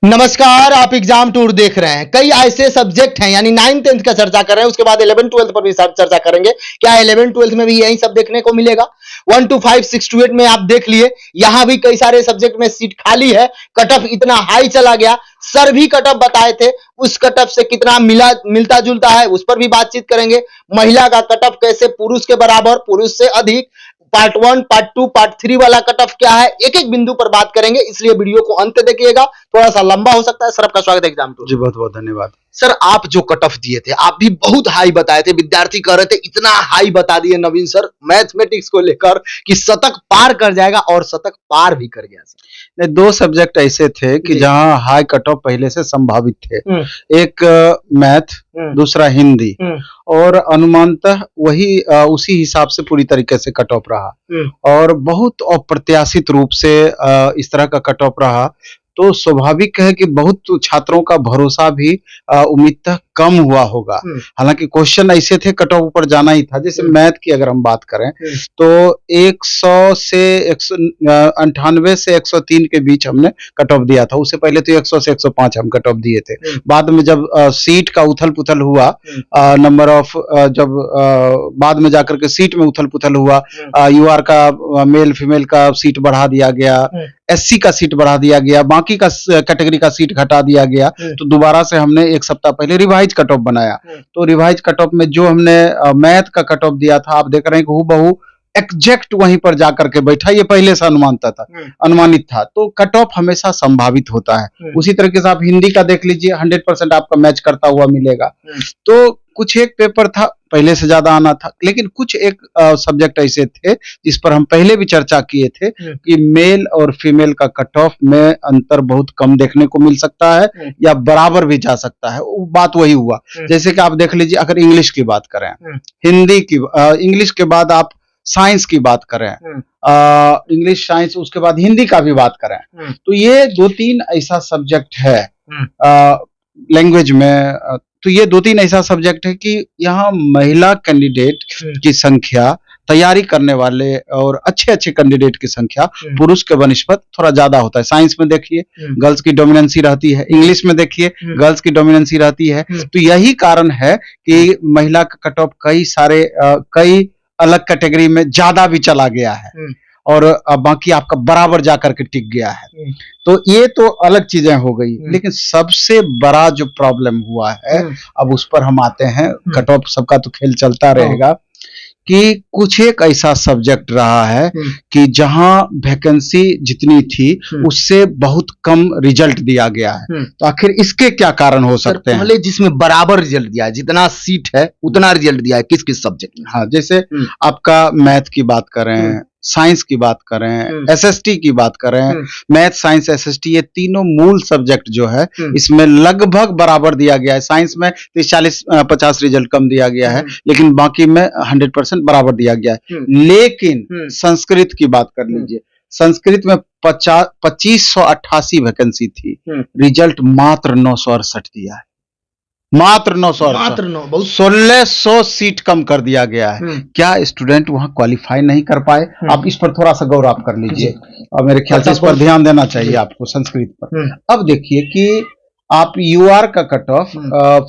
नमस्कार, आप exam tour देख रहे हैं। कई ऐसे सब्जेक्ट हैं, यानी 9th 10th का चर्चा कर रहे हैं, उसके बाद 11th 12th पर भी चर्चा करेंगे। क्या 11th 12th में भी यही सब देखने को मिलेगा? 1 to 5 6 to 8 में आप देख लिए, यहां भी कई सारे सब्जेक्ट में सीट खाली है। कट ऑफ इतना हाई चला गया, सर भी कट ऑफ बताए थे, उस कट ऑफ से कितना मिलता जुलता है उस पर भी बातचीत करेंगे। महिला का कट ऑफ कैसे पुरुष के बराबर, पुरुष से अधिक, पार्ट 1 पार्ट 2 पार्ट 3 वाला कट ऑफ क्या है, एक एक बिंदु पर बात करेंगे, इसलिए वीडियो को अंत देखिएगा। थोड़ा सा लंबा हो सकता है। सर, आपका स्वागत है एग्जाम टूर। जी बहुत बहुत धन्यवाद। सर, आप जो कट ऑफ दिए थे, आप भी बहुत हाई बताए थे। विद्यार्थी कह रहे थे इतना हाई बता दिए नवीन सर मैथमेटिक्स को लेकर कि शतक पार कर जाएगा, और शतक पार भी कर गया सर। दो सब्जेक्ट ऐसे थे कि जहां हाई कट ऑफ पहले से संभावित थे। एक मैथ, दूसरा हिंदी, और अनुमानतः वही उसी हिसाब से पूरी तरीके से कट ऑफ रहा और बहुत अप्रत्याशित रूप से इस तरह का कट ऑफ रहा। तो स्वाभाविक है कि बहुत छात्रों का भरोसा भी उम्मीदतः कम हुआ होगा। हालांकि क्वेश्चन ऐसे थे, कट ऑफ ऊपर जाना ही था। जैसे मैथ की अगर हम बात करें तो 100 से 98 से 103 के बीच हमने कट ऑफ दिया था। उससे पहले तो 100 से 105 हम कट ऑफ दिए थे। बाद में जब सीट का उथल पुथल हुआ, नंबर ऑफ जब बाद में जाकर के सीट में उथल पुथल हुआ, यूआर का मेल फीमेल का सीट बढ़ा दिया गया, एससी का सीट बढ़ा दिया गया, बाकी का कैटेगरी का सीट घटा दिया गया। तो दोबारा से हमने एक सप्ताह पहले रिवाइज कट ऑफ बनाया। तो रिवाइज कट ऑफ में जो हमने मैथ का कट ऑफ दिया था, आप देख रहे हैं कि हूबहू एग्जैक्ट वहीं पर जाकर के बैठा। ये पहले से अनुमानित था। तो कट ऑफ हमेशा संभावित होता है। उसी तरीके से आप हिंदी का देख लीजिए, 100% आपका मैच करता हुआ मिलेगा। तो कुछ एक पेपर था पहले से ज्यादा आना था, लेकिन कुछ एक सब्जेक्ट ऐसे थे जिस पर हम पहले भी चर्चा किए थे कि मेल और फीमेल का कट ऑफ में अंतर बहुत कम देखने को मिल सकता है या बराबर भी जा सकता है। वो बात वही हुआ। जैसे कि आप देख लीजिए, अगर इंग्लिश की बात करें, हिंदी की, इंग्लिश के बाद आप साइंस की बात करें, इंग्लिश साइंस, उसके बाद हिंदी का भी बात करें, तो ये 2-3 ऐसा सब्जेक्ट है लैंग्वेज में। तो ये 2-3 ऐसा सब्जेक्ट है कि यहाँ महिला कैंडिडेट की संख्या, तैयारी करने वाले और अच्छे अच्छे कैंडिडेट की संख्या पुरुष के बनिस्पत थोड़ा ज्यादा होता है। साइंस में देखिए गर्ल्स की डोमिनेंसी रहती है, इंग्लिश में देखिए गर्ल्स की डोमिनेंसी रहती है। तो यही कारण है कि महिला का कट ऑफ कई अलग कैटेगरी में ज्यादा भी चला गया है और बाकी आपका बराबर जाकर के टिक गया है। तो ये तो अलग चीजें हो गई, लेकिन सबसे बड़ा जो प्रॉब्लम हुआ है, अब उस पर हम आते हैं। कट ऑफ सबका तो खेल चलता रहेगा कि कुछ एक ऐसा सब्जेक्ट रहा है कि जहां वैकेंसी जितनी थी उससे बहुत कम रिजल्ट दिया गया है। तो आखिर इसके क्या कारण हो सकते हैं? जिसमें बराबर रिजल्ट दिया है, जितना सीट है उतना रिजल्ट दिया है, किस किस सब्जेक्ट में? हाँ, जैसे आपका मैथ की बात करें, साइंस की बात करें, एसएसटी की बात करें, मैथ साइंस एसएसटी, ये तीनों मूल सब्जेक्ट जो है इसमें लगभग बराबर दिया गया है। साइंस में 40-50 रिजल्ट कम दिया गया है, लेकिन बाकी में 100% बराबर दिया गया है। लेकिन संस्कृत की बात कर लीजिए, संस्कृत में 2588 वैकेंसी थी, रिजल्ट मात्र 968 दिया है। मात्र 1600 सीट कम कर दिया गया है। क्या स्टूडेंट वहां क्वालिफाई नहीं कर पाए? आप इस पर थोड़ा सा गौर आप कर लीजिए, और मेरे ख्याल से इस पर ध्यान देना चाहिए आपको, संस्कृत पर। अब देखिए कि आप यूआर का कट ऑफ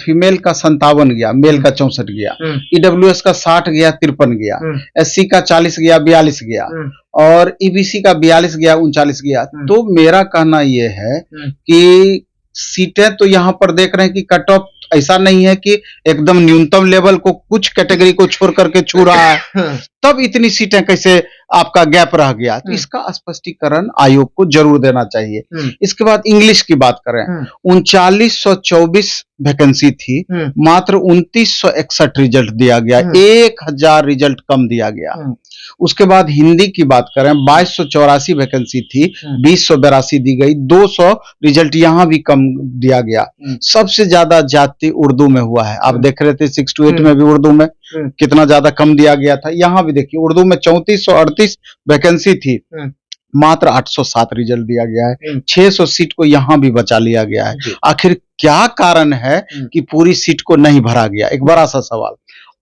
फीमेल का 57 गया, मेल का 64 गया, ईडब्ल्यूएस का 60 गया, 53 गया, एससी का 40 गया, 42 गया, और ईबीसी का 42 गया, 39 गया। तो मेरा कहना यह है कि सीटें तो यहां पर देख रहे हैं कि कट ऑफ ऐसा नहीं है कि एकदम न्यूनतम लेवल को कुछ कैटेगरी को छोड़ करके छू रहा है, तब इतनी सीटें कैसे आपका गैप रह गया? तो इसका स्पष्टीकरण आयोग को जरूर देना चाहिए। इसके बाद इंग्लिश की बात करें, 3924 वैकेंसी थी, मात्र 2961 रिजल्ट दिया गया, 1000 रिजल्ट कम दिया गया। उसके बाद हिंदी की बात करें, 2284 वैकेंसी थी, 2082 दी गई, 200 रिजल्ट यहां भी कम दिया गया। सबसे ज्यादा ज्यादती उर्दू में हुआ है। आप देख रहे थे 6 to 8 में भी उर्दू में कितना ज्यादा कम दिया गया था। यहां भी देखिए उर्दू में 3438 वैकेंसी थी, मात्र 807 रिजल्ट दिया गया है। 600 सीट को यहां भी बचा लिया गया है। आखिर क्या कारण है कि पूरी सीट को नहीं भरा गया? एक बड़ा सा सवाल।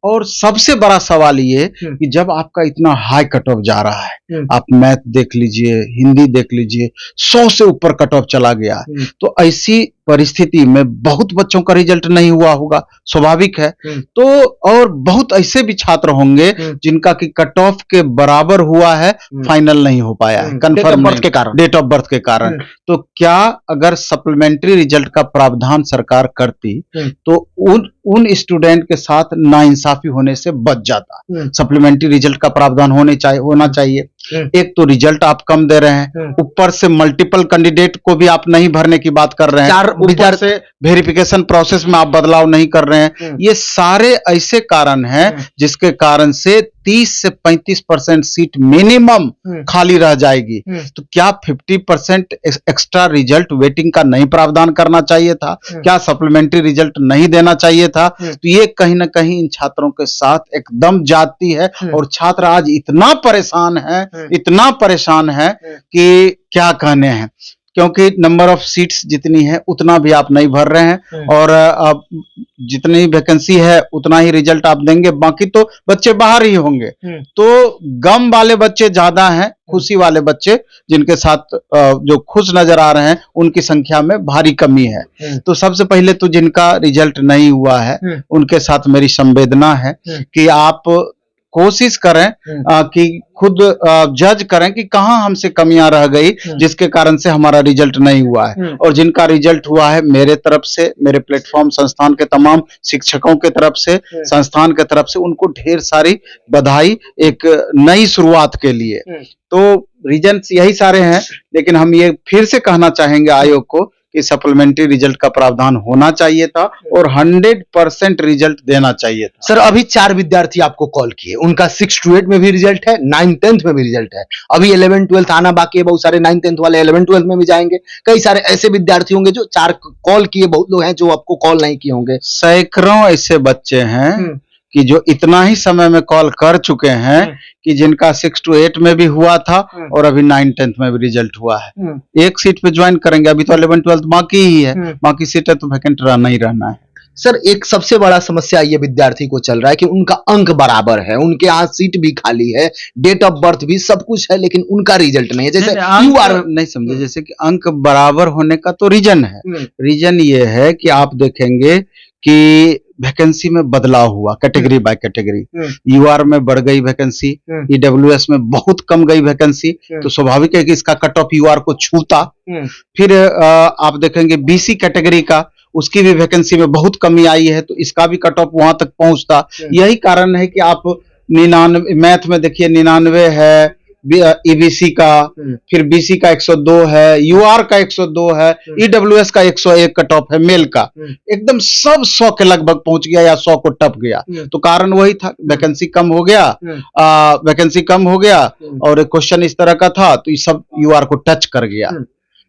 और सबसे बड़ा सवाल ये कि जब आपका इतना हाई कट ऑफ जा रहा है, आप मैथ देख लीजिए, हिंदी देख लीजिए, 100 से ऊपर कट ऑफ चला गया है, तो ऐसी परिस्थिति में बहुत बच्चों का रिजल्ट नहीं हुआ होगा, स्वाभाविक है। तो और बहुत ऐसे भी छात्र होंगे जिनका कि कट ऑफ के बराबर हुआ है, फाइनल नहीं हो पाया है, कंफर्म के कारण, डेट ऑफ बर्थ के कारण। तो क्या अगर सप्लीमेंट्री रिजल्ट का प्रावधान सरकार करती तो उन स्टूडेंट के साथ नाइंसाफी होने से बच जाता। सप्लीमेंट्री रिजल्ट का प्रावधान होना चाहिए। एक तो रिजल्ट आप कम दे रहे हैं, ऊपर से मल्टीपल कैंडिडेट को भी आप नहीं भरने की बात कर रहे हैं, ऊपर से वेरिफिकेशन प्रोसेस में आप बदलाव नहीं कर रहे हैं। ये सारे ऐसे कारण हैं जिसके कारण से 30 से 35% सीट मिनिमम खाली रह जाएगी। तो क्या 50% एक्स्ट्रा रिजल्ट वेटिंग का नहीं प्रावधान करना चाहिए था? क्या सप्लीमेंट्री रिजल्ट नहीं देना चाहिए था? तो ये कहीं ना कहीं इन छात्रों के साथ एकदम जाती है और छात्र आज इतना परेशान है कि क्या कहने हैं, क्योंकि नंबर ऑफ सीट्स जितनी है उतना भी आप नहीं भर रहे हैं और अब जितनी वैकेंसी है उतना ही रिजल्ट आप देंगे, बाकी तो बच्चे बाहर ही होंगे। तो गम वाले बच्चे ज्यादा हैं, खुशी वाले बच्चे जिनके साथ जो खुश नजर आ रहे हैं उनकी संख्या में भारी कमी है। तो सबसे पहले तो जिनका रिजल्ट नहीं हुआ है उनके साथ मेरी संवेदना है कि आप कोशिश करें कि खुद जज करें कि कहां हमसे कमियां रह गई जिसके कारण से हमारा रिजल्ट नहीं हुआ है। और जिनका रिजल्ट हुआ है, मेरे तरफ से, मेरे प्लेटफॉर्म संस्थान के तमाम शिक्षकों के तरफ से, संस्थान के तरफ से उनको ढेर सारी बधाई एक नई शुरुआत के लिए। तो रीजन्स यही सारे हैं, लेकिन हम ये फिर से कहना चाहेंगे आयोग को कि सप्लीमेंट्री रिजल्ट का प्रावधान होना चाहिए था और 100% रिजल्ट देना चाहिए था। सर, अभी 4 विद्यार्थी आपको कॉल किए, उनका 6 to 8 में भी रिजल्ट है, 9 10th में भी रिजल्ट है, अभी 11 12th आना बाकी है। बहुत सारे 9 10th वाले 11 12th में भी जाएंगे। कई सारे ऐसे विद्यार्थी होंगे जो 4 कॉल किए, बहुत लोग हैं जो आपको कॉल नहीं किए होंगे। सैकड़ों ऐसे बच्चे हैं कि जो इतना ही समय में कॉल कर चुके हैं कि जिनका 6 to 8 में भी हुआ था और अभी 9 10th में भी रिजल्ट हुआ है। एक सीट पे ज्वाइन करेंगे, अभी तो 11 12th बाकी ही है, बाकी सीटें तो वैकेंट रहना ही रहना है। सर, एक सबसे बड़ा समस्या ये विद्यार्थी को चल रहा है कि उनका अंक बराबर है, उनके यहाँ सीट भी खाली है, डेट ऑफ बर्थ भी सब कुछ है, लेकिन उनका रिजल्ट नहीं है। जैसे नहीं समझे, जैसे कि अंक बराबर होने का तो रीजन है। रीजन ये है कि आप देखेंगे कि वैकेंसी में बदलाव हुआ, कैटेगरी बाय कैटेगरी। यूआर में बढ़ गई वैकेंसी, ईडब्ल्यूएस में बहुत कम गई वैकेंसी, तो स्वाभाविक है कि इसका कट ऑफ यूआर को छूता। फिर आप देखेंगे बीसी कैटेगरी का, उसकी भी वैकेंसी में बहुत कमी आई है, तो इसका भी कट ऑफ वहां तक पहुंचता। यही कारण है कि आप 99 मैथ में देखिए 99 है ईबीसी का, फिर बीसी का 102 है, यूआर का 102 है, ईडब्ल्यूएस का 101 कट ऑफ है मेल का। एकदम सब 100 के लगभग पहुंच गया या 100 को टप गया। तो कारण वही था, वैकेंसी कम हो गया, और क्वेश्चन इस तरह का था, तो ये सब यूआर को टच कर गया।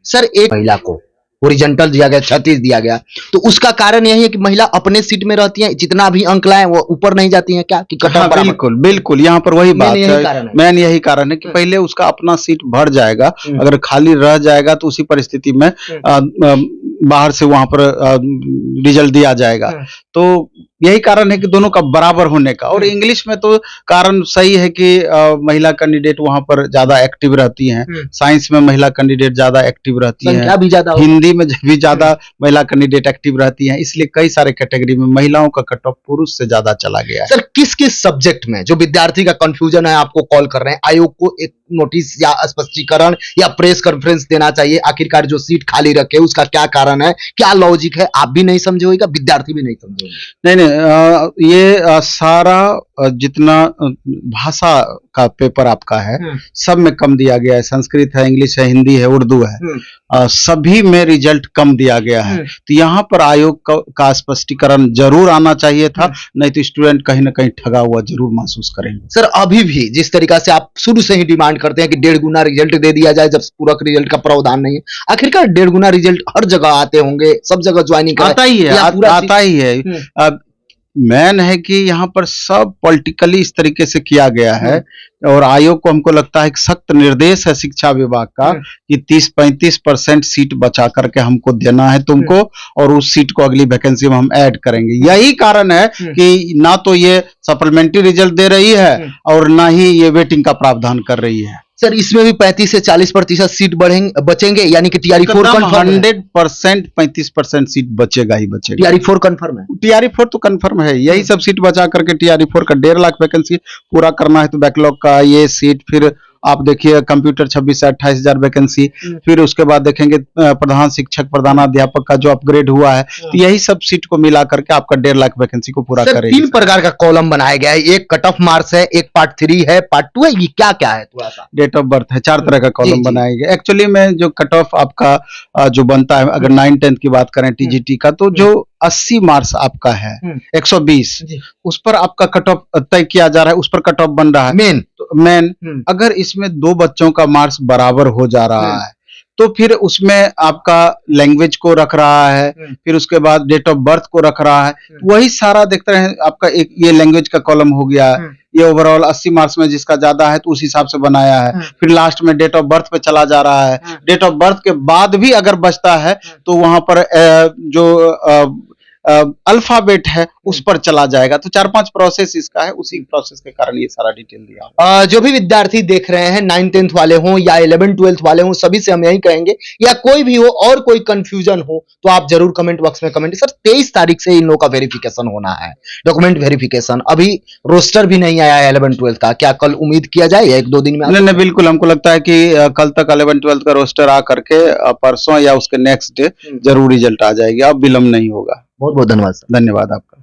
सर, एक महिला को हॉरिजॉन्टल दिया गया, 36 दिया गया, तो उसका कारण यही है कि महिला अपने सीट में रहती है, जितना भी अंक लाए वो ऊपर नहीं जाती है क्या? कि बिल्कुल यहाँ पर वही बात है, मेन यही कारण है कि पहले उसका अपना सीट भर जाएगा, अगर खाली रह जाएगा तो उसी परिस्थिति में बाहर से वहां पर रिजल्ट दिया जाएगा। तो यही कारण है कि दोनों का बराबर होने का। और इंग्लिश में तो कारण सही है कि महिला कैंडिडेट वहां पर ज्यादा एक्टिव रहती हैं, साइंस में महिला कैंडिडेट ज्यादा एक्टिव रहती हैं, हिंदी में भी ज्यादा महिला कैंडिडेट एक्टिव रहती हैं, इसलिए कई सारे कैटेगरी में महिलाओं का कट ऑफ पुरुष से ज्यादा चला गया है। सर, किस किस सब्जेक्ट में जो विद्यार्थी का कंफ्यूजन है आपको कॉल कर रहे हैं, आयोग को एक नोटिस या स्पष्टीकरण या प्रेस कॉन्फ्रेंस देना चाहिए? आखिरकार जो सीट खाली रखे उसका क्या कारण है, क्या लॉजिक है? आप भी नहीं समझे होगा, विद्यार्थी भी नहीं समझे होगा। नहीं, ये सारा जितना भाषा का पेपर आपका है सब में कम दिया गया है, संस्कृत है, इंग्लिश है, हिंदी है, उर्दू है, सभी में रिजल्ट कम दिया गया है। तो यहाँ पर आयोग का स्पष्टीकरण जरूर आना चाहिए था, नहीं तो स्टूडेंट कहीं ना कहीं ठगा हुआ जरूर महसूस करेंगे। सर, अभी भी जिस तरीका से आप शुरू से ही डिमांड करते हैं कि 1.5 गुना रिजल्ट दे दिया जाए, जब पूरक रिजल्ट का प्रावधान नहीं है, आखिरकार 1.5 गुना रिजल्ट हर जगह आते होंगे, सब जगह ज्वाइनिंग आता ही है। मैन है कि यहाँ पर सब पॉलिटिकली इस तरीके से किया गया है और आयोग को हमको लगता है एक सख्त निर्देश है शिक्षा विभाग का कि 30-35% सीट बचा करके हमको देना है तुमको और उस सीट को अगली वैकेंसी में हम ऐड करेंगे। यही कारण है कि ना तो ये सप्लीमेंट्री रिजल्ट दे रही है और ना ही ये वेटिंग का प्रावधान कर रही है। सर इसमें भी 35 से 40% सीट बचेंगे, यानी कि TRE 4 कंफर्म 100% 35% सीट बचेगा ही बचेगा। TRE 4 कंफर्म है? TRE 4 तो कंफर्म है, यही सब सीट बचा करके TRE 4 का 1.5 लाख वैकेंसी पूरा करना है तो बैकलॉग का ये सीट, फिर आप देखिए कंप्यूटर 26 से 28,000 वैकेंसी, फिर उसके बाद देखेंगे प्रधान शिक्षक प्रधानाध्यापक का जो अपग्रेड हुआ है, तो यही सब सीट को मिला करके आपका 1.5 लाख वैकेंसी को पूरा करेगी। 3 प्रकार का कॉलम बनाया गया है, एक कट ऑफ मार्क्स है, एक पार्ट 3 है, पार्ट 2 है, ये क्या क्या है? थोड़ा सा डेट ऑफ बर्थ है, 4 तरह का कॉलम बनाया गया। एक्चुअली में जो कट ऑफ आपका जो बनता है, अगर 9-10 की बात करें TGT का, तो जो 80 मार्क्स आपका है 120, उस पर आपका कट ऑफ तय किया जा रहा है, उस पर कट ऑफ बन रहा है मेन। अगर इसमें 2 बच्चों का मार्क्स बराबर हो जा रहा है तो फिर उसमें आपका लैंग्वेज को रख रहा है, फिर उसके बाद डेट ऑफ बर्थ को रख रहा है, वही सारा देखते हैं आपका एक ये लैंग्वेज का कॉलम हो गया है। ये ओवरऑल 80 मार्क्स में जिसका ज्यादा है तो उस हिसाब से बनाया है। फिर लास्ट में डेट ऑफ बर्थ पे चला जा रहा है, डेट ऑफ बर्थ के बाद भी अगर बचता है तो वहां पर जो अल्फाबेट है उस पर चला जाएगा। तो 4-5 प्रोसेस इसका है, उसी प्रोसेस के कारण ये सारा डिटेल दिया। जो भी विद्यार्थी देख रहे हैं 9-10th वाले हों या 11-12th वाले हों, सभी से हम यही कहेंगे, या कोई भी हो और कोई कंफ्यूजन हो तो आप जरूर कमेंट बॉक्स में कमेंट। सर 23 तारीख से इन लोगों का वेरिफिकेशन होना है, डॉक्यूमेंट वेरिफिकेशन। अभी रोस्टर भी नहीं आया है 11-12th का, क्या कल उम्मीद किया जाए 1-2 दिन में? नहीं, बिल्कुल हमको लगता है कि कल तक 11-12th का रोस्टर आ करके परसों या उसके नेक्स्ट डे जरूर रिजल्ट आ जाएगी, अब विलंब नहीं होगा। बहुत बहुत धन्यवाद सर। धन्यवाद आपका।